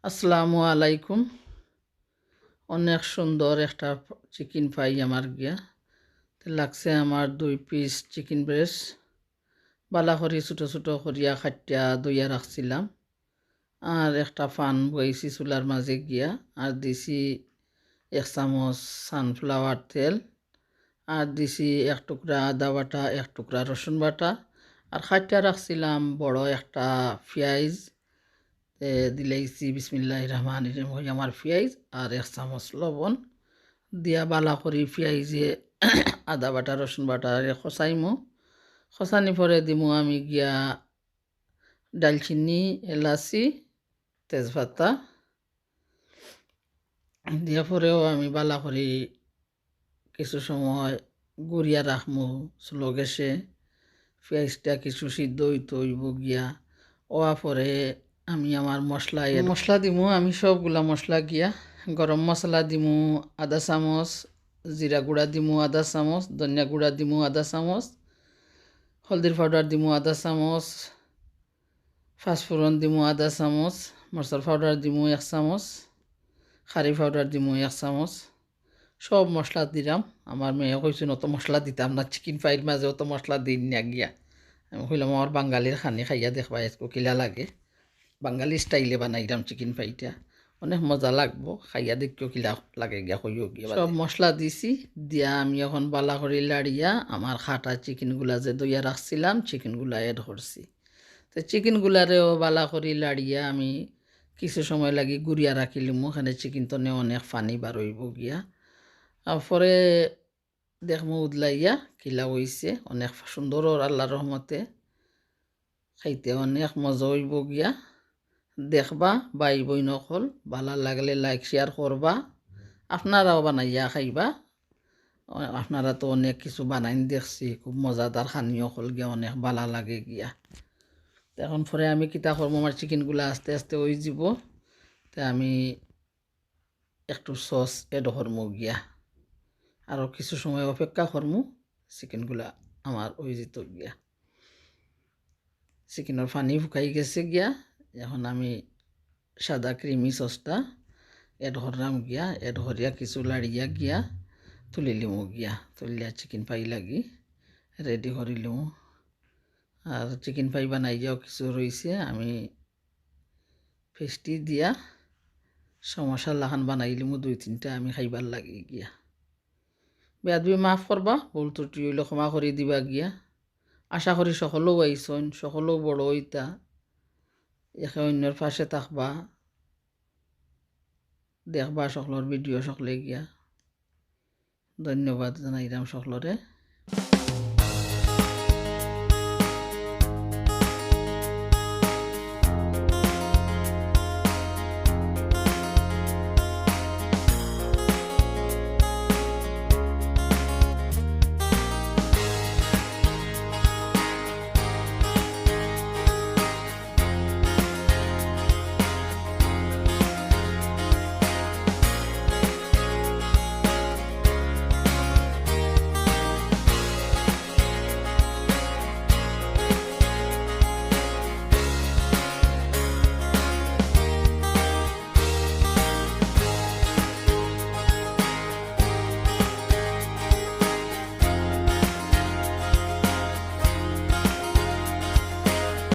আসসালামু আলাইকুম। অনেক সুন্দর একটা চিকেন পাই আমার গিয়া লাগছে। আমার 2 পিস চিকেন ব্রেস্ট বালা করি ছোটো ছোটো করিয়া খাটিয়া দইয়া রাখছিলাম। আর একটা ফান বইছি চুলার মাঝে গিয়া আর দিছি 1 চামচ সানফ্লাওয়ার তেল আর দিছি 1 টুকরা আদা বাটা 1 টুকরা রসুন বাটা আর খাটিয়া রাখছিলাম বড় একটা পেঁয়াজ দিলাইছি। বিসমিল্লাহির রহমানির রহিম হই আমার পেঁয়াজ আর 1 চামচ লবণ দিয়া বালা করি পেঁয়াজে আদা বাটা রসুন বাটা খসাইমু। খসানি পরে দিমু আমি গিয়া ডালচিনি এলাচি তেজপাতা দিয়া পরেও আমি বালা করি কিছু সময় গুড়িয়া রাখমু স্লো গ্যাসে। পেঁয়াজটা কিছু সিদ্ধ হইতে হইব গিয়া ওয়া পরে আমি আমার মশলা দিমু। আমি সবগুলা মশলা গিয়া গরম মশলা দিমু 1/2 চামচ, জিরা গুঁড়া দিমু 1/2 চামচ, ধনিয়া গুঁড়া দিমু 1/2 চামচ, হলদির পাউডার দিমু 1/2 চামচ, পাঁচফোড়ন দিমু 1/2 চামচ, মরচার পাউডার দিমু 1 চামচ, খারি পাউডার দিমু 1 চামচ। সব মশলা দিলাম। আমার মেয়ে কইছেন অত মশলা দিতাম না, চিকেন ফ্রাইয়ের মাঝে অত মশলা দিন না গিয়া। আমি কইলাম আমার বাঙালির খানি খাইয়া দেখবা একটু কিলা লাগে। বাঙালি স্টাইলে বানাইলাম চিকেন ফ্রাইটা, অনেক মজা লাগবো। খাইয়া দেখিও কিলা লাগে গিয়া কইও গিয়া। সব মশলা দিছি দিয়া আমি এখন বালা করে লাড়িয়া আমার খাটা চিকেনগুলা যে দইয়া রাখছিলাম চিকেনগুলা এড করছি। তো চিকেনগুলারেও বালা করে লাড়িয়া আমি কিছু সময় লাগি গুড়িয়া রাখিলিম। ওখানে চিকেন তো অনেক পানি বার হইব গিয়া। পরে দেখমু উদলাইয়া কিলা হইছে, অনেক সুন্দর আল্লাহর রহমতে খাইতে অনেক মজা হইব গিয়া। দেখবা ভাই বই নকল, ভালো লাগলে লাইক শেয়ার করবা, আপনারাও বানাইয়া খাইবা। আপনারা তো অনেক কিছু বানাইন দেখছি, খুব মজাদার খানিও হল গিয়া, অনেক ভালো লাগে গিয়া। এখন পরে আমি কিতা করবো, আমার চিকেনগুলো আস্তে আস্তে হয়ে যাব। তা আমি একটু সস এড করমু গিয়া, আরও কিছু সময় অপেক্ষা করমু চিকেনগুলা আমার হয়ে যেত গিয়া। চিকেনের পানি শুকাই গেছে গিয়া। এখন আমি সাদা ক্রিমি সসটা এড করলাম গিয়া। এড করিয়া কিছু লাড়িয়া গিয়া তুলিলিমু গিয়া। তুলিয়া চিকেন পাই লাগি রেডি করিলিমু। আর চিকেন পাই বানাইয়াও কিছু রয়েছে, আমি পেস্টি দিয়া সমসালাখান বানাইলিমু 2-3টা আমি খাইবার লাগি গিয়া। বেয়াদবি মাফ করবা, ভুল ত্রুটি হইলে ক্ষমা করে দিবা গিয়া। আশা করি সকলেও আইসন, সকলেও বড় হইতা, একে অন্যের পাশে থাকবা, দেখবা সকলের ভিডিও সকলে গিয়া। ধন্যবাদ জানাইলাম সকলরে।